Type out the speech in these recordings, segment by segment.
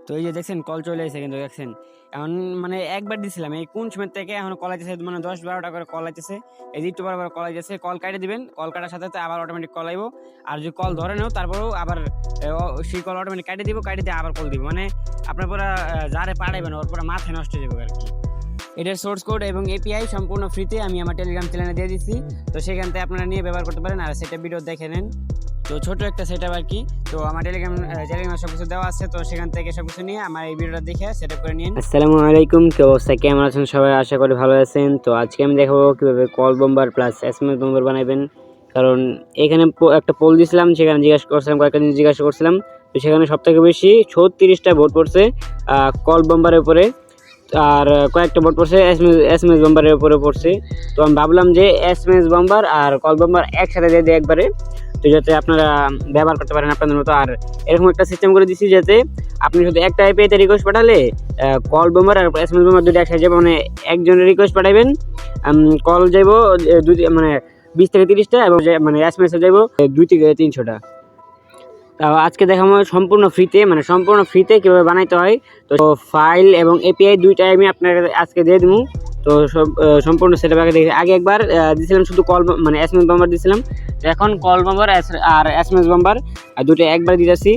তো এই যে দেখছেন কল চলে এসেছে কিন্তু দেখছেন এখন মানে একবার দিছিলাম এই কোন সময় থেকে এখন কল আইতেছে মানে 10-12টা করে কল আইতেছে এই যে একটু পর কল আইতেছে কল কাটে দিবেন কল কাটার সাথে সাথে আবার অটোমেটিক কল আইবো আর যদি কল ধরে নাও তারপরেও আবার সেই কল অটোমেটিক কাটে দিব কাটে দিয়ে আবার কল দিব মানে আপনার পুরো যারে পাঠাইবেন ওর পুরো মাথায় নষ্ট হয়ে যাবে আর কি। এটার সোর্স কোড এবং এপিআই সম্পূর্ণ ফ্রিতে আমি আমার টেলিগ্রাম চ্যানেলে দিয়ে দিচ্ছি, তো সেখান থেকে আপনারা নিয়ে ব্যবহার করতে পারেন আর সেটা ভিডিও দেখে নেন। তো ছোট একটা সেটআপ আর কি। তো আমার টেলিগ্রামে সব কিছু দেওয়া আছে, তো সেখান থেকে সব কিছু নিয়ে আমার এই ভিডিওটা দেখে সেটআপ করে নিন। আসসালামু আলাইকুম, কি অবস্থা, কেমন আছেন সবাই? আশা করি ভালো আছেন। তো আজকে আমি দেখাবো কিভাবে call bomber plus SMS bomber বানাবেন। কারণ এখানে একটা পোল দিয়েছিলাম, সেখানে জিজ্ঞাসা করছিলাম, কয়েকটা জিনিস জিজ্ঞাসা করছিলাম, তো সেখানে সব থেকে বেশি 36টা ভোট পড়ছে কল বম্বারের উপরে, আর কয়েকটা ভোট পড়ছে এসএমএস বম্বারের উপরে পড়ছে। তো আমি ভাবলাম যে এসএমএস বম্বার আর কল বম্বার একসাথে দিয়ে দিই একবারে, তো যাতে আপনারা ব্যবহার করতে পারেন আপনাদের মতো। আর এরকম একটা সিস্টেম করে দিচ্ছি যাতে আপনি শুধু একটা আইপিতে রিকোয়েস্ট পাঠালে কল বম্বার আর এসএমএস বম্বার দুটো একসাথে যাবে, মানে একজনের রিকোয়েস্ট পাঠাবেন, কল যাইব মানে 20 থেকে 30টা এবং মানে এসএমএস যাইব 2 থেকে 300টা। আজকে দেখাবো সম্পূর্ণ ফ্রিতে, মানে সম্পূর্ণ ফ্রিতে কীভাবে বানাইতে হয়। তো ফাইল এবং এপিআই দুইটাই আমি আপনাকে আজকে দিয়ে দেবো। তো সম্পূর্ণ সেটআপ আগে একবার দিয়েছিলাম শুধু কল মানে এসএমএস বাম্বার দিয়েছিলাম, এখন কল বাম্বার আর এসএমএস বাম্বার দুটো একবার দিতেছি।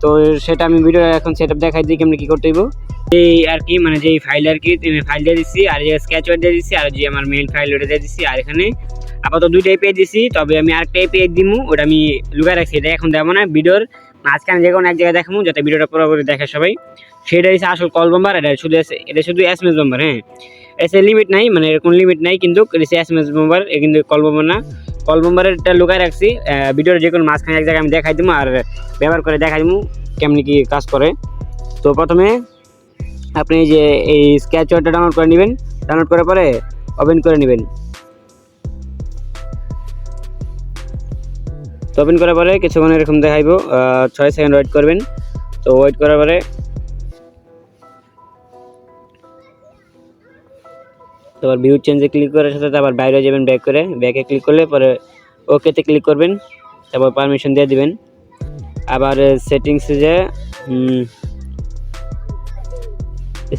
তো সেটা আমি ভিডিও এখন সেটআপ দেখাই দিই কেমনি কী করতে হইব। এই আর কি মানে যে ফাইল আর কি ফাইল দিয়ে দিচ্ছি, আর যে স্কেচ ওয়ার্ড দিয়ে দিচ্ছি, আর যে আমার মেইন ফাইল ওটা দিয়ে দিচ্ছি। আর এখানে আপাতত দুইটা এপিআই দিচ্ছি, তবে আমি আরেকটা এপিআই দিমু, ওটা আমি লুকায় রাখছি, এটা এখন দেবো না ভিডিওর মাঝখানে, যে কোনো এক জায়গায় দেখাবো যাতে ভিডিওটা পুরোপুরি দেখে সবাই। সেটা হচ্ছে আসল কল বম্বার, এটা শুধু এসএমএস বম্বার। হ্যাঁ, এসে লিমিট নাই, মানে এরকম লিমিট নাই, কিন্তু এসএমএস বম্বার, কিন্তু কল বম্বার না। কল বম্বারেরটা লুকায় রাখছি, ভিডিওর যে কোনো মাঝখানে এক জায়গায় আমি দেখাই দেবো আর ব্যবহার করে দেখাই দেবো কেমনি কি কাজ করে। তো প্রথমে আপনি যে এই স্কেচ ওয়ার্ডটা ডাউনলোড করে নেবেন, ডাউনলোড করার পরে ওপেন করে নেবেন। তো ওপেন করার পরে কিছুক্ষণ এরকম দেখাইব, 6 সেকেন্ড ওয়েট করবেন। তো ওয়েট করার পরে তারপর ভিউ চেঞ্জে ক্লিক করার সাথে আবার বাইরে যাবেন, ব্যাকে ক্লিক করলে পরে ওকেতে ক্লিক করবেন, তারপর পারমিশন দিয়ে দিবেন। আবার সেটিংসে যে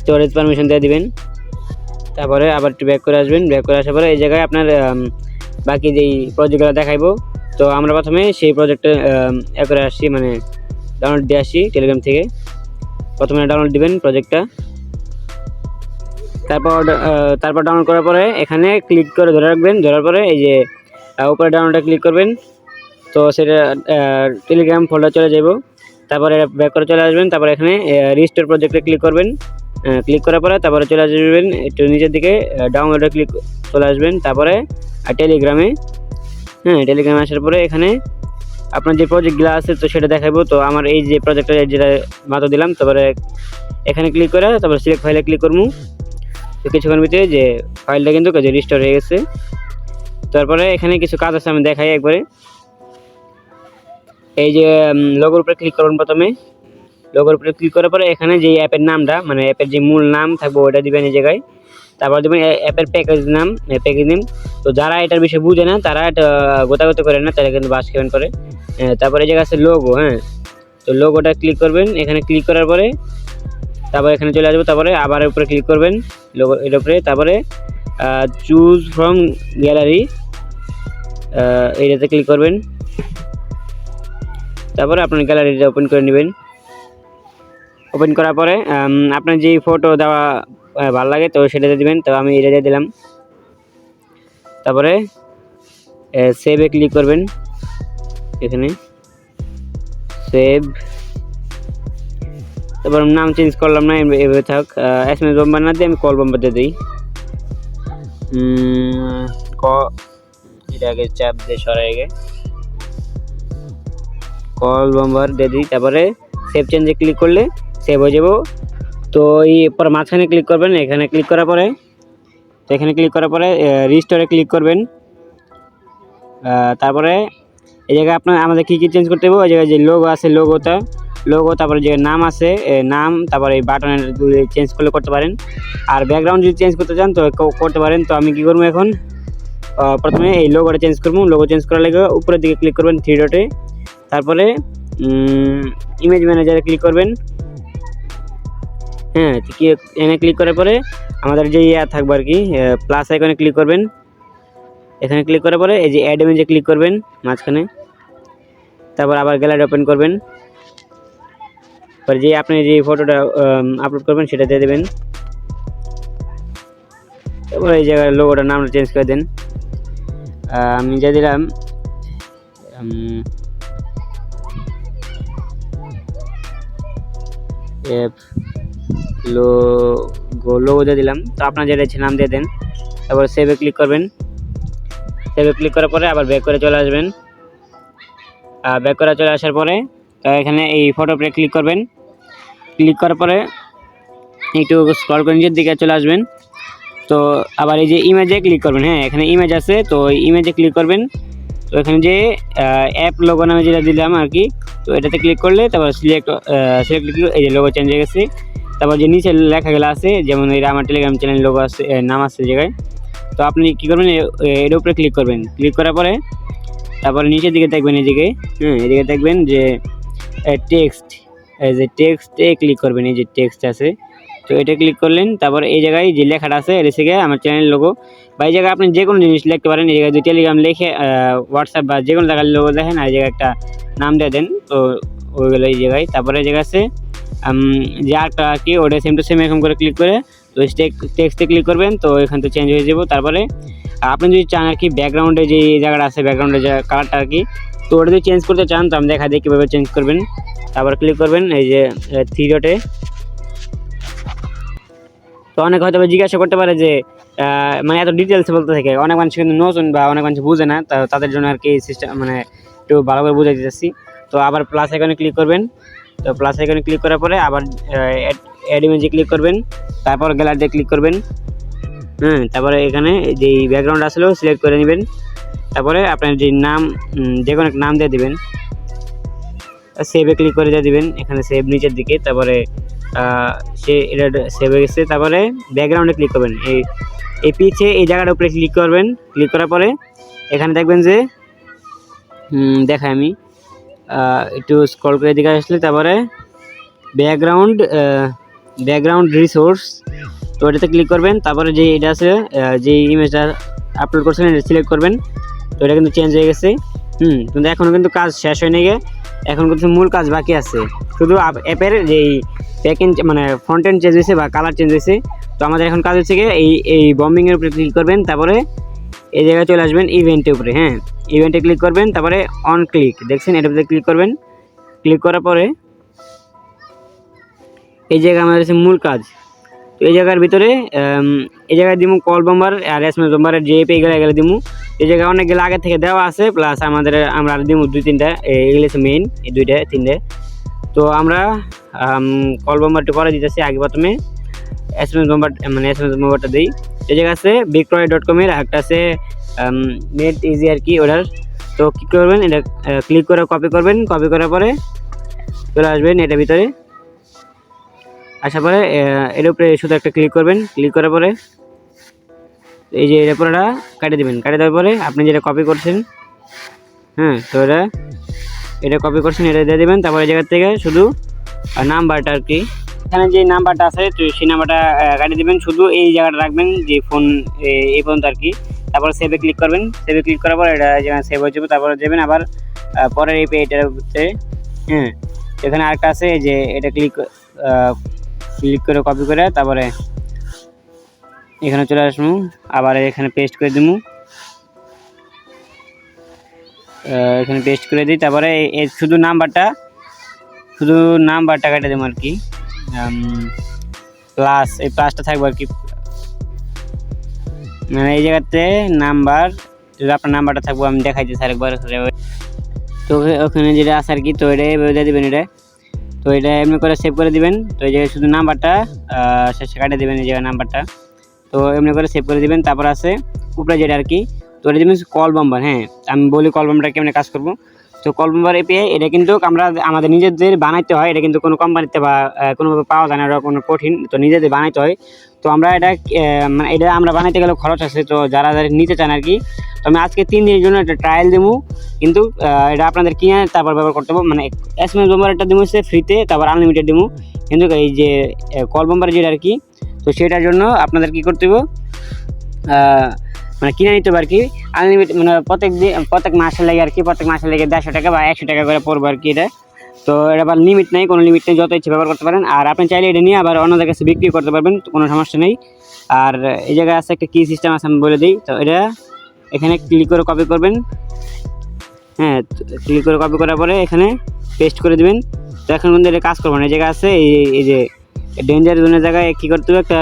স্টোরেজ পারমিশন দিয়ে দিবেন, তারপরে আবার একটু ব্যাক করে আসবেন। ব্যাক করে আসার পরে এই জায়গায় আপনার বাকি যেই প্রজেক্টগুলো দেখাইবো, তো আমরা প্রথমে সেই প্রজেক্টটা করে আসছি, মানে ডাউনলোড দিয়ে আসি টেলিগ্রাম থেকে। প্রথমে ডাউনলোড দিবেন প্রজেক্টটা, তারপর ডাউনলোড করার পরে এখানে ক্লিক করে ধরে রাখবেন, ধরার পরে এই যে উপরে ডাউনলোডে ক্লিক করবেন, তো সেটা টেলিগ্রাম ফোল্ডার চলে যাব। তারপরে ব্যাক করে চলে আসবেন, তারপরে এখানে রিস্টোর প্রজেক্টে ক্লিক করবেন, ক্লিক করার পরে তারপরে চলে আসবেন একটু নিচের দিকে, ডাউনলোডে ক্লিক চলে আসবেন, তারপরে টেলিগ্রামে। হ্যাঁ, টেলিগ্রামে আসার পরে এখানে আপনার যে প্রজেক্টগুলো আছে তো সেটা দেখাবো। তো আমার এই যে প্রজেক্টটা যেটা মাত্র দিলাম, তারপরে এখানে ক্লিক করে তারপরে সিলেক্ট ফাইলে ক্লিক করবো। তো কিছুক্ষণ ভিতরে যে ফাইলটা কিন্তু রিস্টোর হয়ে গেছে। তারপরে এখানে কিছু কাজ আছে আমি দেখাই একবারে। এই যে লোগোর উপরে ক্লিক করবেন, প্রথমে লোগোর উপরে ক্লিক করার পরে এখানে যে অ্যাপের নামটা, মানে অ্যাপের যে মূল নাম থাকবে ওটা দিবেন এই জায়গায়। তারপর দেবেন অ্যাপের প্যাকেজ নেম। তো যারা এটার বিষয়ে বুঝে না, তারা এটা গোতাগতি করে না, তারা কিন্তু বাস খেবেন করে। তারপরে এই জায়গায় আছে লোগো। হ্যাঁ, তো লোগোটা ক্লিক করবেন, এখানে ক্লিক করার পরে তারপরে এখানে চলে আসবো, তারপরে আবার উপরে ক্লিক করবেন লোগো এর উপরে, তারপরে চুজ ফ্রম গ্যালারি এইটাতে ক্লিক করবেন, তারপরে আপনার গ্যালারিটা ওপেন করে নেবেন। ওপেন করার পরে আপনার যে ফটো দেওয়া ভালো লাগে তো সেটাতে দিবেন, তো আমি এটা দিয়ে দিলাম। তারপরে সেভে ক্লিক করবেন, এখানে সেভ, তারপর নাম চেঞ্জ করলাম না, এভাবে থাক। এসএমএস বম্বার না দিয়ে আমি কল বম্বার দিয়ে দিই। এটা আগে চাপ দিয়ে সরাই, আগে কল বম্বার দিয়ে দিই। তারপরে সেভ চেঞ্জে ক্লিক করলে সেভ হয়ে যাব। তো এই পরে মাঝখানে ক্লিক করবেন, এখানে ক্লিক করার পরে রিস্টোরে ক্লিক করবেন। তারপরে এই জায়গায় আমাদের কী চেঞ্জ করতে হবে, ওই জায়গায় যে লোগো আছে লোগো, তারপরে যে নাম আছে নাম, তারপরে এই বাটনের চেঞ্জ করতে পারেন। আর ব্যাকগ্রাউন্ড যদি চেঞ্জ করতে চান তো করতে পারেন। তো আমি কী করবো এখন, প্রথমে এই লোগোটা চেঞ্জ করবো। লোগো চেঞ্জ করার লাগে উপরের দিকে ক্লিক করবেন 3 ডটে, তারপরে ইমেজ ম্যানেজারে ক্লিক করবেন। হ্যাঁ, কি এখানে ক্লিক করার পরে আমাদের যে থাকবে আর কি প্লাস আইকনে ক্লিক করবেন। এখানে ক্লিক করার পরে এই যে অ্যাড ইমেজে ক্লিক করবেন মাঝখানে, তারপর আবার গ্যালারি ওপেন করবেন। পরে যে আপনি যে ফটোটা আপলোড করবেন সেটা দিয়ে দেবেন। তারপর এই জায়গায় লোগোটার নামটা চেঞ্জ করে দেন। আমি যা দিলাম লোগো দিয়ে দিলাম। তো আপনার যেটা ইচ্ছে নাম দিয়ে দেন। তারপর সেভে ক্লিক করবেন। সেভে ক্লিক করার পরে আবার ব্যাক করে চলে আসবেন। ব্যাক করে চলে আসার পরে এখানে এই ফটো উপরে ক্লিক করবেন। ক্লিক করার পরে একটু স্ক্রল করে নিচের দিকে চলে আসবেন। তো আবার এই যে ইমেজে ক্লিক করবেন। হ্যাঁ, এখানে ইমেজ আছে, তো ইমেজে ক্লিক করবেন। তো এখানে যে অ্যাপ লোগো নামে যেটা দিলাম আর কি, তো এটাতে ক্লিক করলে তারপর সিলেক্ট এই যে লোগো চেঞ্জ হয়ে গেছে। তারপর যে নিচে লেখাগুলো আছে, যেমন এটা আমার টেলিগ্রাম চ্যানেল লোগো আছে, নাম আছে জায়গায়। তো আপনি কী করবেন, এর উপরে ক্লিক করবেন। ক্লিক করার পরে তারপরে নিচের দিকে দেখবেন, এদিকে এদিকে দেখবেন যে টেক্সট, এই যে টেক্সটে ক্লিক করবেন। এই যে টেক্সট আছে, তো এটা ক্লিক করলেন। তারপর এই জায়গায় যে লেখাটা আছে এটা থেকে আমার চ্যানেল লোগো, বা এই জায়গায় আপনি যে কোনো জিনিস লিখতে পারেন। এই জায়গায় টেলিগ্রাম লিখে হোয়াটসঅ্যাপ বা যে কোনো জায়গায় লোগো দেখেন, আর এই জায়গায় একটা নাম দিয়ে দেন। তো ওইগুলো এই জায়গায়। তারপরে এই জায়গায় আছে যে আরটা কি, ওটা সেম টু সেম এরকম করে ক্লিক করে তো টেক্সটে ক্লিক করবেন। তো এখান থেকে চেঞ্জ হয়ে যাব। তারপরে আপনি যদি চান আর কি ব্যাকগ্রাউন্ডে যে জায়গাটা আছে, ব্যাকগ্রাউন্ডে যে কালারটা আর কি, তো ওটা যদি চেঞ্জ করতে চান তো আমি দেখা দিই কীভাবে চেঞ্জ করবেন। তারপর ক্লিক করবেন এই যে থ্রি ডটে। তো অনেক হয়তো জিজ্ঞাসা করতে পারে যে মানে এত ডিটেলসে বলতে থাকে, অনেক মানুষ কিন্তু নতুন বা অনেক মানুষ বুঝে না, তাদের জন্য আর কি সিস্টেম মানে একটু ভালো করে বুঝাই দিতেছি। তো আবার প্লাস আইকনে ক্লিক করবেন। তো প্লাস আইকনে ক্লিক করার পরে আবার অ্যাড ইমেজে ক্লিক করবেন। তারপর গ্যালারিতে ক্লিক করবেন। তারপরে এখানে যে ব্যাকগ্রাউন্ড আসলেও সিলেক্ট করে নেবেন। তারপরে আপনার যে নাম, যে কোনো একটা নাম দিয়ে দেবেন। সেভে ক্লিক করে দিয়ে দেবেন, এখানে সেভ নিচের দিকে। তারপরে এটা সেভ হয়ে গেছে। তারপরে ব্যাকগ্রাউন্ডে ক্লিক করবেন। এই পিছে এই জায়গাটার উপরে ক্লিক করবেন। ক্লিক করার পরে এখানে দেখবেন যে দেখাই আমি একটু স্ক্রল করে দিকে আসলে, তারপরে ব্যাকগ্রাউন্ড রিসোর্স, তো এটাতে ক্লিক করবেন। তারপরে যে এটা আছে, যে ইমেজটা আপলোড করছেন এটা সিলেক্ট করবেন। তো এটা কিন্তু চেঞ্জ হয়ে গেছে। কিন্তু এখনও কিন্তু কাজ শেষ হয়নি গিয়ে, এখন কিন্তু মূল কাজ বাকি আছে। শুধু অ্যাপের যেই ব্যাকএন্ড মানে ফ্রন্ট এন্ড চেঞ্জ হয়েছে বা কালার চেঞ্জ হয়েছে। তো আমাদের এখন কাজ হচ্ছে গিয়ে এই বম্বিংয়ের উপরে ক্লিক করবেন। তারপরে এই জায়গায় চলে আসবেন ইভেন্টের উপরে। ইভেন্টে ক্লিক করবেন। তারপরে অন ক্লিক দেখছেন, এটার উপরে ক্লিক করবেন। ক্লিক করার পরে এই জায়গায় আমাদের হচ্ছে মূল কাজ। তো এই জায়গার ভিতরে এই জায়গায় দিমু কল বম্বার আর এসএমএস বম্বারের যে এপি গেলে দিমু। এই জায়গায় অনেকগুলো আগে থেকে দেওয়া আছে, প্লাস আমরা আর দিমু 2-3টা, এগুলো হচ্ছে মেইন, এই 2-3টে। তো আমরা কল বম্বারটা করে দিতেছি আগে। প্রথমে এসএমএস বম্বারটা দিই। এই জায়গা আছে বিক্রয়.com এর, একটা আছে নেট ইজি আর কি ওটার। তো কী করবেন, এটা ক্লিক করে কপি করবেন। কপি করার পরে চলে আসবেন এটার ভিতরে। আসার পরে এর উপরে শুধু একটা ক্লিক করবেন। ক্লিক করার পরে এই যে এটা পুরোটা কেটে দেবেন। কেটে দেওয়ার পরে আপনি যেটা কপি করছেন, তো এটা কপি করছেন, এটা দিয়ে দেবেন। তারপরে এই জায়গা থেকে শুধু নাম্বারটা আর কি, এখানে যে নাম্বারটা আছে তো সেই নাম্বারটা কেটে দেবেন। শুধু এই জায়গাটা রাখবেন যে ফোন এই পর্যন্ত আর কি। তারপর সেভে ক্লিক করবেন। সেভে ক্লিক করার পর এটা যেখানে সেভ হয়ে যাবে, তারপরে দেবেন আবার পরের এই পেজটার ভিতরে। এখানে আরেকটা আছে যে এটা ক্লিক করে কপি করে তারপরে এখানে চলে আসবো, আবার এখানে পেস্ট করে দিব। এখানে পেস্ট করে দিই। তারপরে শুধু নাম্বারটা কেটে দেবো আর কি। প্লাস এই প্লাসটা থাকবে আর কি, মানে এই জায়গাতে নাম্বার, যদি আপনার নাম্বারটা থাকবো আমি দেখাই দিচ্ছি আরেকবার। তো ওখানে যেটা আছে আর কি, তো এটা এভাবে দিয়ে দেবেন। তো এটা এমনি করে সেভ করে দিবেন। তো এই জায়গায় শুধু নাম্বারটা শেষে কাটে দেবেন, এই জায়গায় নাম্বারটা। তো এমনি করে সেভ করে দিবেন। তারপর আছে উপরে যেটা আর কি, তো এটা দেবেন কল বম্বার। আমি বলি কল বম্বারটা কেমনে কাজ করবো। তো কল বম্বার এপিআই এটা কিন্তু আমাদের নিজেদের বানাইতে হয়। এটা কিন্তু কোনো কোম্পানিতে বা কোনোভাবে পাওয়া যায় না, এটা কোনো কঠিন, তো নিজেদের বানাইতে হয়। তো আমরা মানে এটা আমরা বানাইতে গেলে খরচ আছে। তো যারা নিতে চান আর কি, তো আমি আজকে 3 দিনের জন্য একটা ট্রায়াল দেবো। কিন্তু এটা আপনাদের কিনে তারপর ব্যবহার করতে হবে। মানে এসএমএস বম্বার একটা দেবো হচ্ছে ফ্রিতে, তারপর আনলিমিটেড দেবো। কিন্তু এই যে কল বাম্পার যেটা আর কি, তো সেটার জন্য আপনাদের কি করতে হবে, মানে কিনে নিতে হবে আর কি আনলিমিটেড, মানে প্রত্যেক মাসের লাগে আর কি, প্রত্যেক মাসের লাগে 150 টাকা বা 100 টাকা করে পড়বে আর কি এটা। তো এটা আবার লিমিট নেই, কোনো লিমিট নেই, যত ইচ্ছে ব্যবহার করতে পারেন। আর আপনি চাইলে এটা নিয়ে আবার অন্যদের কাছে বিক্রি করতে পারবেন, কোনো সমস্যা নেই। আর এই জায়গায় আছে একটা কি সিস্টেম আছে আমি বলে দিই। তো এটা এখানে ক্লিক করে কপি করবেন, হ্যাঁ ক্লিক করে কপি করার পরে এখানে পেস্ট করে দেবেন। তো এখন কিন্তু এটা কাজ করবো না, এই জায়গায় আছে এই যে ডেঞ্জার জোনের জায়গায় কী করতে হবে, একটা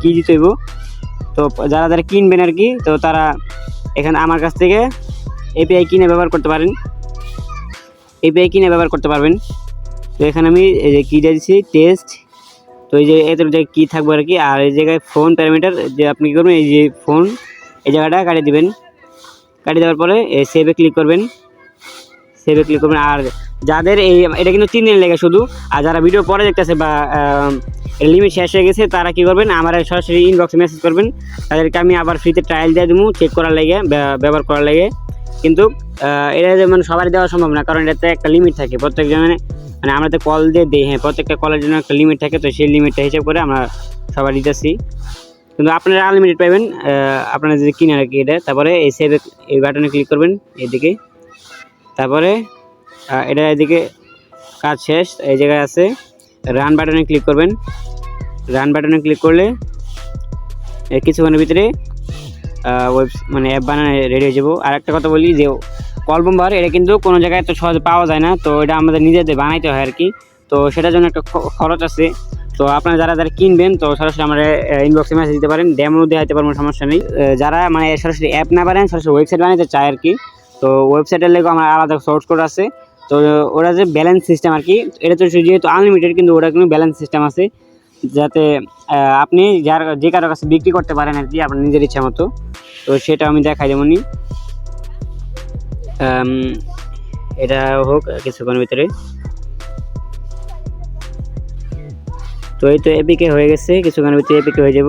কি দিতে হইব। তো যারা কিনবেন আর কি, তো তারা এখানে আমার কাছ থেকে এপিআই কিনে ব্যবহার করতে পারেন, এপিআই কিনে ব্যবহার করতে পারবেন। তো এখানে আমি এই যে কী দিয়েছি টেস্ট, তো এই যে এদের যে কী থাকবে আর কি। আর এই জায়গায় ফোন প্যারামিটার যে আপনি কী করবেন, এই যে ফোন এই জায়গাটা কাটিয়ে দেবেন, কাটিয়ে দেওয়ার পরে সেভে ক্লিক করবেন, সেভে ক্লিক করবেন। আর যাদের এটা কিন্তু 3 দিন লেগে শুধু, আর যারা ভিডিও পরে দেখতেছে বা লিমিট শেষ হয়ে গেছে তারা কী করবেন, আমার সরাসরি ইনবক্সে মেসেজ করবেন, তাদেরকে আমি আবার ফ্রিতে ট্রায়াল দিয়ে দেবো চেক করার লাগে, ব্যবহার করার লাগে। কিন্তু এটা যে মানে সবারই দেওয়া সম্ভব না, কারণ এটাতে একটা লিমিট থাকে প্রত্যেকজনের, মানে আমরা তো কল দিয়ে দিই, হ্যাঁ প্রত্যেকটা কলের জন্য একটা লিমিট থাকে, তো সেই লিমিটটা হিসাব করে আমরা সবাই দিতেছি। কিন্তু আপনারা আনলিমিটেড পাবেন আপনারা যদি কিনেন আর কি এটা। তারপরে এই সেভ এই বাটনে ক্লিক করবেন এইদিকে, তারপরে এটা এদিকে কাজ শেষ, এই জায়গায় আছে রান বাটনে ক্লিক করবেন। রান বাটনে ক্লিক করলে কিছুক্ষণের ভিতরে মানে অ্যাপ বানানো রেডি হয়ে যাবো। আর একটা কথা বলি যে কল বাম্পার এটা কিন্তু কোনো জায়গায় এত সহজে পাওয়া যায় না, তো এটা আমাদের নিজেদের বানাইতে হয় আর কি। তো সেটার জন্য একটা খরচ আছে। তো আপনারা যারা কিনবেন তো সরাসরি আমরা ইনবক্সে মেসেজ দিতে পারেন, ডেমো দেখাতে পারবো, সমস্যা নেই। যারা মানে সরাসরি অ্যাপ না বানান, সরাসরি ওয়েবসাইট বানাতে চায় আর কি, তো ওয়েবসাইটের লেগে আমার আলাদা সোর্স কোড আছে। তো ওরা যে ব্যালেন্স সিস্টেম আর কি, এটা তো যেহেতু আনলিমিটেড, কিন্তু ওরা কিন্তু ব্যালেন্স সিস্টেম আছে, যাতে আপনি যে কারোর কাছে বিক্রি করতে পারেন আর কি আপনার নিজের ইচ্ছা মতো। তো সেটা আমি দেখাই, যেমনই এটা হোক কিছুক্ষণের ভিতরে। তো এই তো এপিকে হয়ে গেছে, কিছুক্ষণের ভিতরে এপিকে হয়ে যাব।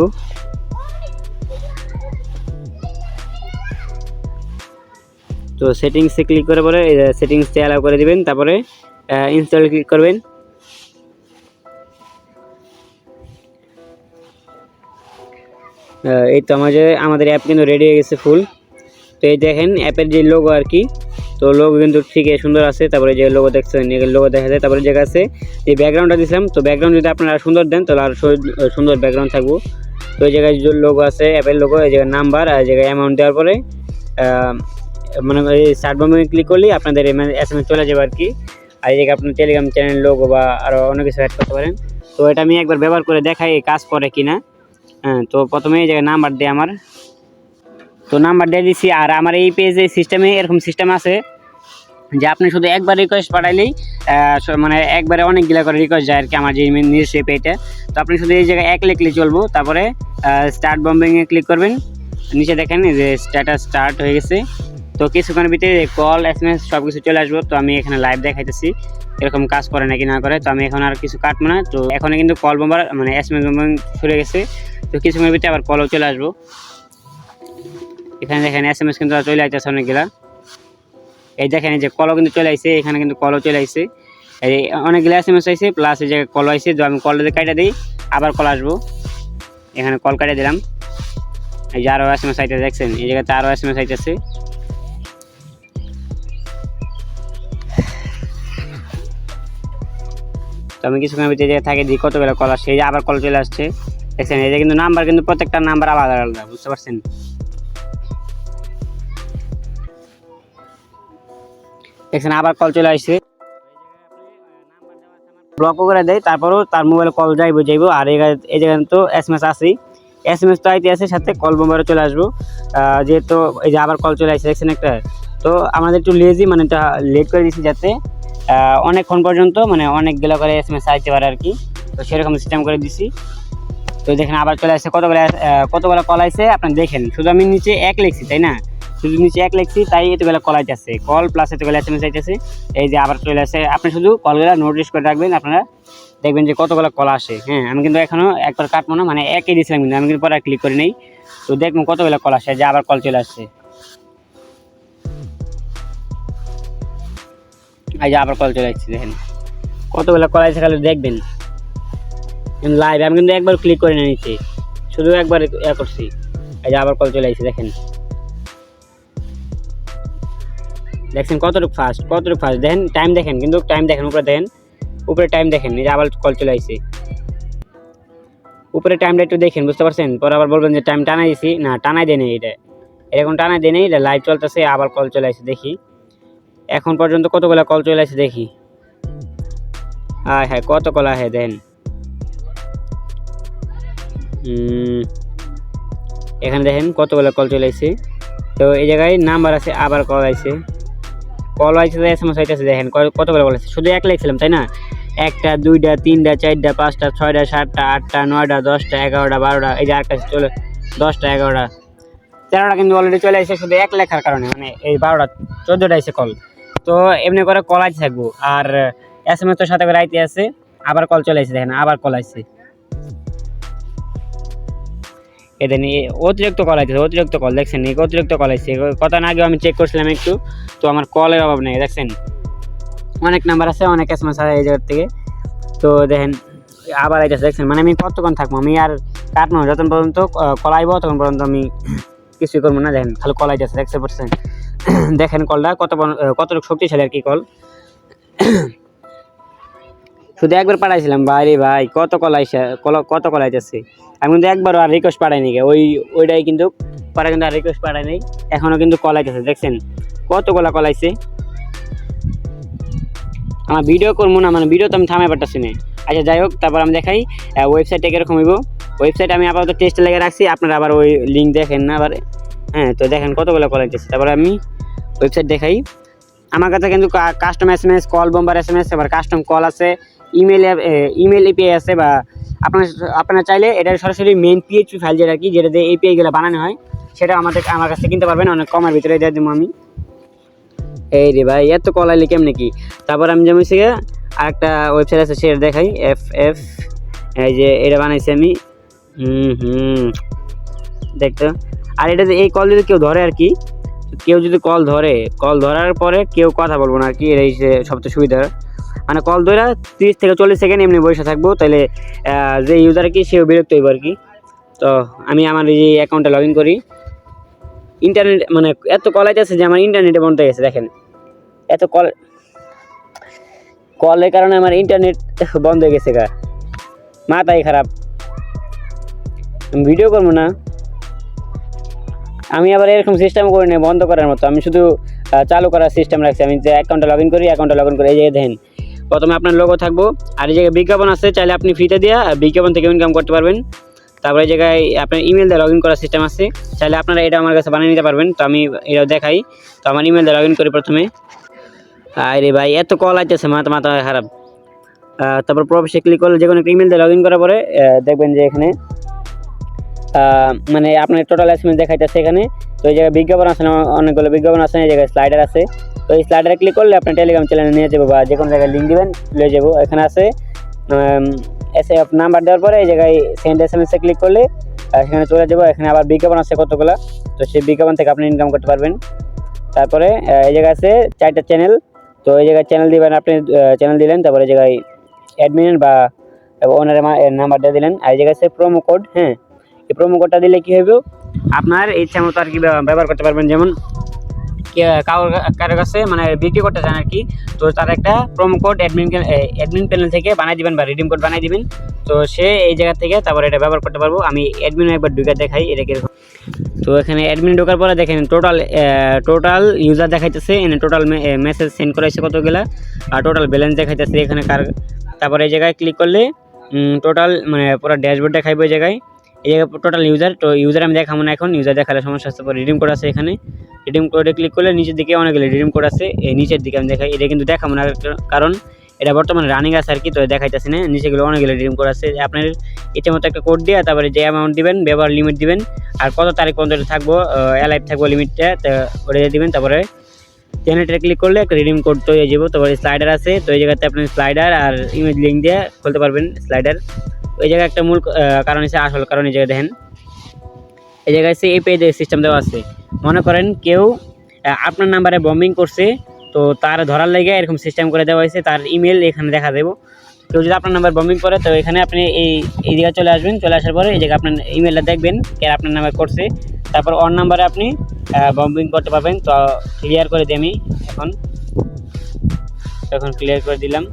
তো সেটিংসে ক্লিক করার পরে সেটিংসে অ্যালাউ করে দিবেন, তারপরে ইনস্টল ক্লিক করবেন। এই তো আমাদের অ্যাপ কিন্তু রেডি হয়ে গেছে ফুল। তো এই দেখেন অ্যাপের যে লোগো আর কি, তো লোগো কিন্তু ঠিক সুন্দর আছে। তারপরে যে লোগো দেখছেন লোগো দেখা যায়। তারপরে জায়গা আছে যে ব্যাকগ্রাউন্ডটা দিয়েছিলাম, তো ব্যাকগ্রাউন্ড যদি আপনারা সুন্দর দেন তাহলে আর সুন্দর ব্যাকগ্রাউন্ড থাকবো। তো এই জায়গায় যে লোগো আছে অ্যাপের লোগো, এই জায়গায় নাম্বার, আর এই জায়গায় অ্যামাউন্ট দেওয়ার পরে মানে এই সার্চ বাটনে ক্লিক করলেই আপনাদের SMS চলে যাবে আর কি। আর এই জায়গায় আপনার টেলিগ্রাম চ্যানেল লোগো বা আরও অনেক কিছু অ্যাড করতে পারেন। তো এটা আমি একবার ব্যবহার করে দেখাই কাজ করে কিনা। হ্যাঁ, তো প্রথমে এই জায়গায় নাম্বার দিয়ে আমার, তো নাম্বার দিয়ে দিচ্ছি। আর আমার এই পেজে সিস্টেমে এরকম সিস্টেম আছে যে আপনি শুধু একবার রিকোয়েস্ট পাঠাইলেই মানে একবারে অনেকগুলা করে রিকোয়েস্ট যায় আর কি আমার যে নিজস্ব পেজটা। তো আপনি শুধু এই জায়গায় এক লিখলে চলবো, তারপরে স্টার্ট বম্বিংয়ে ক্লিক করবেন। নিচে দেখেন যে স্ট্যাটাস স্টার্ট হয়ে গেছে। তো কিছুক্ষণের ভিতরে কল SMS সব কিছু চলে আসবো। তো আমি এখানে লাইভ দেখাইতেছি এরকম কাজ করে নাকি না করে। তো আমি এখন আর কিছু কাটবো না। তো এখন কিন্তু কল বম্বার মানে SMS বম্বিং শুরু গেছে। তো কিছুক্ষণের ভিতরে আবার কলও চলে আসবো। এখানে দেখেন SMS কিন্তু চলে আসতেছে অনেকগুলা। এই দেখেন যে কলও কিন্তু চলে আসছে, এখানে কিন্তু কলও চলে আসছে, এই অনেকগুলো SMS আসছে প্লাস এই জায়গায় কল আসছে। তো আমি কলটা কাটা দিই, আবার কল আসবো। এখানে কল কাটা দিলাম, এই যে আরও SMS আইতে দেখছেন, এই জায়গাতে আরও SMS আইতেছে। তো আমি কিছুক্ষণের ভিতরে যে থাকে দিই কতগুলো কল আসছে, এই যে আবার কল চলে আসছে দেখছেন। এই যে কিন্তু নাম্বার কিন্তু প্রত্যেকটা নাম্বার আলাদা আলাদা, বুঝতে পারছেন। দেখছেন আবার কল চলে আসছে, ব্লক করে দেয়, তারপরও তার মোবাইলে কল যাইবো। আর এই জায়গায় তো SMS আছেই, SMS তো আইতে আছে, সাথে কল বোম্বারও চলে আসবো। যেহেতু এই যে আবার কল চলে আসছে দেখছেন একটা। তো আমাদের একটু লেজি, মানে এটা লেট করে দিচ্ছি যাতে অনেকক্ষণ পর্যন্ত মানে অনেকগুলো করে SMS আইতে পারে আর কি। তো সেরকম সিস্টেম করে দিছি। তো দেখেন আবার চলে আসছে, কতগুলো কল আসছে আপনি দেখেন। শুধু আমি নিচে এক লিখছি, তাই না, শুধু নিচে এক লিখছি, তাই এতগুলো কল আইতেছে, কল প্লাস এতগুলো SMS আইতেছে। এই যে আবার চলে আসছে, আপনি শুধু কলগুলো নোটিস করে রাখবেন, আপনারা দেখবেন যে কতগুলো কল আসে। হ্যাঁ, আমি কিন্তু এখনও একবার কাটবো না, মানে একই দিয়েছিলাম কিন্তু আমি কিন্তু পরে ক্লিক করি নেই। তো দেখবো কতগুলো কল আসে, যে আবার কল চলে আসছে, এই যে আবার কল চলে আসছে, দেখেন কতগুলো কল আসছে, খালি দেখবেন। কিন্তু লাইভ আমি কিন্তু একবার ক্লিক করে নিয়েছি, শুধু একবার করছি, এই যে আবার কল চলে আসছে। দেখছেন কতটুকু ফাস্ট দেখেন, টাইম দেখেন, কিন্তু টাইম দেখেন, উপরে টাইম দেখেন, এই যে আবার কল চলে আসছে। উপরে টাইমটা একটু দেখেন, বুঝতে পারছেন? পরে আবার বলবেন যে টাইম টানাই দিছি, না টানাই দেয়নি, এটা এরকম টানাই দেয়নি, এটা লাইভ চলতেছে, আবার কল চলে আসছে। দেখি এখন পর্যন্ত কতগুলো কল চলে আসছে, দেখি। হ্যাঁ কত কল আহে দেন, এখানে দেখেন কতগুলো কল চলে আসছে। তো এই জায়গায় নাম্বার আছে, আবার কল আসছে, এসএমএস হইতেছে। দেখেন কতগুলো কল আসছে, শুধু এক লিখছিলাম তাই না? 1টা 2টা 3টা 4টা 5টা 6টা 7টা 8টা 9টা 10টা 11টা 12টা, এই যে আরেকটা চলে 10টা 11টা 13টা কিন্তু অলরেডি চলে আসছে, শুধু এক লেখার কারণে, মানে এই 12টা 14টা এসে কল। তো এমনি করে কল আসতে থাকবো, আর এসএমএস তো সাথে করে আইতে আছে, আবার কল চলে আসছে। দেখেন আবার কল আসছে, এদের অতিরিক্ত কল আসছে, দেখছেন অতিরিক্ত কল আসছে। কথা না আগেও আমি চেক করছিলাম একটু, তো আমার কলের অভাব নেই। দেখছেন অনেক নাম্বার আছে, অনেক এসএমএস আছে এই জায়গার থেকে। তো দেখেন আবার আইতেছে, দেখছেন মানে আমি কতক্ষণ থাকবো, আমি আর কাটবো না, যতক্ষণ পর্যন্ত কল আইব তখন পর্যন্ত আমি কিছুই করবো না। দেখেন খালি কল আইতেছে, দেখতে পাচ্ছেন? দেখেন কলটা কতটুকু শক্তিশালী আর কি কল। শুধু একবার পাঠাইছিলাম, ভাই কত কল আইতেছে। আমি কিন্তু একবারও আর রিকোয়েস্ট পাঠাইনি, ওইটাই কিন্তু পরে কিন্তু আর রিকোয়েস্ট পাঠাই নাই, এখনো কিন্তু কল আইতেছে। দেখছেন কতগুলা কল আইছে। আমার ভিডিও করবো না, মানে ভিডিও তো আমি থামাই পারতেছি না। আচ্ছা যাই হোক, তারপর আমি দেখাই ওয়েবসাইটটা কীরকম হইব। ওয়েবসাইট আমি আপাতত টেস্টে লেগে রাখছি, আপনারা আবার ওই লিঙ্ক দেখেন না আবার। হ্যাঁ তো দেখেন কতগুলো কল আইতেছে। তারপরে আমি ওয়েবসাইট দেখাই। আমার কাছে কিন্তু custom SMS, call bomber SMS, আবার কাস্টম কল আছে, ইমেল এপিআই আছে, বা আপনারা চাইলে এটা সরাসরি মেইন পিএইচপি ফাইল যেটা কি, যেটা দিয়ে এপিআইগুলো বানানো হয়, সেটা আমার কাছ থেকে কিনতে পারবেন অনেক কমের ভিতরে দিয়ে দেবো আমি। এই রে ভাই এত কল আইলে কেমন কি। তারপর আমি যেমন সে আরেকটা ওয়েবসাইট আছে, সেটা দেখাই, এফ, এই যে এটা বানাইছি আমি। দেখতো, আর এটা এই কল যদি কেউ ধরে আর কি, কেউ যদি কল ধরার পরে কেউ কথা বলবো না আর কি, এটাই সবচেয়ে সুবিধা। মানে কল ধরে 30 থেকে 40 সেকেন্ড এমনি বসে থাকবো, তাহলে যে ইউজার কি সেও বিরক্ত হইব আর কি। তো আমি আমার এই অ্যাকাউন্টে লগ ইন করি। ইন্টারনেট মানে এত কল আইতেছে যে আমার ইন্টারনেটে বন্ধ হয়ে গেছে। দেখেন এত কলের কারণে আমার ইন্টারনেট বন্ধ হয়ে গেছে, মাথাই খারাপ, ভিডিও করবো না। আমি আবার এরকম সিস্টেম করি না বন্ধ করার মতো, আমি শুধু চালু করার সিস্টেম রাখছি। আমি যে অ্যাকাউন্টে লগ ইন করি, এই জায়গায় দেখেন প্রথমে আপনার লোগো থাকবো, আর এই জায়গায় বিজ্ঞাপন আছে, চাইলে আপনি ফ্রিতে দিয়ে বিজ্ঞাপন থেকে ইনকাম করতে পারবেন। তারপরে এই জায়গায় আপনার ইমেল দিয়ে লগ ইন করার সিস্টেম আছে, চাইলে আপনারা এটা আমার কাছে বানিয়ে নিতে পারবেন। তো আমি এটা দেখাই। তো আমার ইমেল দিয়ে লগ ইন করি প্রথমে। আরে ভাই এত কল আইতেছে, মাথা খারাপ। তারপর প্রবেশে ক্লিক করলে যে কোনো একটা ইমেল দিয়ে লগ ইন করার পরে দেখবেন যে এখানে মানে আপনার টোটাল এসএমএস দেখাইতেছে এখানে। তো এই জায়গায় বিজ্ঞাপন আছে, অনেকগুলো বিজ্ঞাপন আছে, এই জায়গায় স্লাইডার আছে। তো এই স্লাইডারে ক্লিক করলে আপনার টেলিগ্রাম চ্যানেলে নিয়ে যাবো, বা যে কোনো জায়গায় লিঙ্ক দিবেন নিয়ে যাবো। এখানে আছে নাম্বার দেওয়ার পরে এই জায়গায় সেন্ড এসএমএসে ক্লিক করলে সেখানে চলে যাবো। এখানে আবার বিজ্ঞাপন আছে কতগুলো, তো সেই বিজ্ঞাপন থেকে আপনি ইনকাম করতে পারবেন। তারপরে এই জায়গায় আছে 4টা চ্যানেল, তো এই জায়গায় চ্যানেল দিবেন, আপনি চ্যানেল দিলেন, তারপরে এই জায়গায় অ্যাডমিন বা ওনারের নাম্বার দিয়ে দিলেন। আর এই জায়গায় আছে প্রোমো কোড। হ্যাঁ, এই প্রোমো কোডটা দিলে কী হবে, আপনার ইচ্ছা মতো আর কি ব্যবহার করতে পারবেন। যেমন কারো কাছে মানে বিক্রি করতে চান আর কি, তো তার একটা প্রোমো কোড অ্যাডমিন প্যানেল থেকে বানিয়ে দিবেন, বা রিডিম কোড বানিয়ে দিবেন। তো সে এই জায়গা থেকে তারপরে এটা ব্যবহার করতে পারবো। আমি অ্যাডমিনে একবার ঢুকে দেখাই এটা কীরকম। তো এখানে অ্যাডমিন ঢোকার পরে দেখেন টোটাল ইউজার দেখাইতেছে, এখানে টোটাল মেসেজ সেন্ড করাইছে কতগুলা, আর টোটাল ব্যালেন্স দেখাইতেছে এখানে তারপরে এই জায়গায় ক্লিক করলে টোটাল মানে পুরো ড্যাশবোর্ড দেখাইবো। এই জায়গায় টোটাল ইউজার, তো ইউজার আমি দেখাবো না এখন, ইউজার দেখালে সমস্যা আসতে পারে। রিডিম কোড আছে এখানে, রিডিম কোডে ক্লিক করলে নিচের দিকে অনেকগুলো রিডিম কোড আছে, এই নিচের দিকে আমি দেখাই। এটা কিন্তু দেখাবো না কারণ এটা বর্তমানে রানিং আছে আর কি, তো দেখাইতেছি না। নিচেগুলো অনেকগুলো রিডিম কোড আছে, আপনার ইচ্ছে মতো একটা কোড দিয়ে তারপরে যে অ্যামাউন্ট দিবেন, ব্যবহার লিমিট দিবেন, আর কত তারিখ পর্যন্ত থাকবো অ্যালাইভ থাকবো লিমিটটা, তো ওটা দিবেন। তারপরে চ্যানেলটা ক্লিক করলে একটা রিডিম কোড তৈরি হয়ে যাবো। তারপরে স্লাইডার আছে, তো এই জায়গাতে আপনি স্লাইডার আর ইমেজ লিঙ্ক দিয়ে খুলতে পারবেন স্লাইডার। ওই জায়গায় একটা মূল কারণ হচ্ছে, আসল কারণ এই জায়গায় দেখেন, এই জায়গায় এই পেজে সিস্টেম দেওয়া আছে। মনে করেন কেউ আপনার নাম্বারে বম্বিং করছে, তো তার ধরার লেগে এরকম সিস্টেম করে দেওয়া হয়েছে, তার ইমেল এখানে দেখা দেবো। তো কেউ যদি আপনার নাম্বার বম্বিং করে তো এখানে আপনি এই জায়গায় চলে আসবেন। চলে আসার পরে এই জায়গায় আপনার ইমেলটা দেখবেন কে আপনার নাম্বার করছে, তারপর ওর নাম্বারে আপনি বম্বিং করতে পারবেন। তো ক্লিয়ার করে দিই আমি এখন ক্লিয়ার করে দিলাম।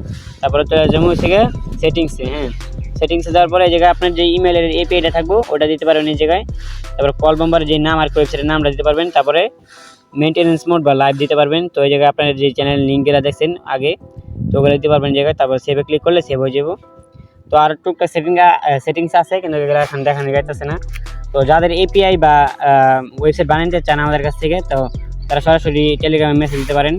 তারপরে তো যেমন হচ্ছে গিয়ে সেটিংসে, সেটিংসে যাওয়ার পরে এই জায়গায় আপনার যে ইমেলের এপিআইটা থাকবো ওটা দিতে পারবেন এই জায়গায়। তারপর কল বম্বার যে নাম আর ওয়েবসাইটের নামটা দিতে পারবেন। তারপরে মেনটেন্যান্স মোড বা লাইভ দিতে পারবেন। তো এই জায়গায় আপনার যে চ্যানেল লিঙ্কগুলো দেখছেন আগে তো ওগুলো দিতে পারবেন জায়গায়। তারপর সেভে ক্লিক করলে সেভ হয়ে যাবো। তো আর টুকটাক সেটিংস আছে কিন্তু এগুলো এখন দেখানো যাইতেছে না। তো যাদের এপিআই বা ওয়েবসাইট বানাতে চান আমাদের কাছ থেকে তো তারা সরাসরি টেলিগ্রামে মেসেজ দিতে পারেন।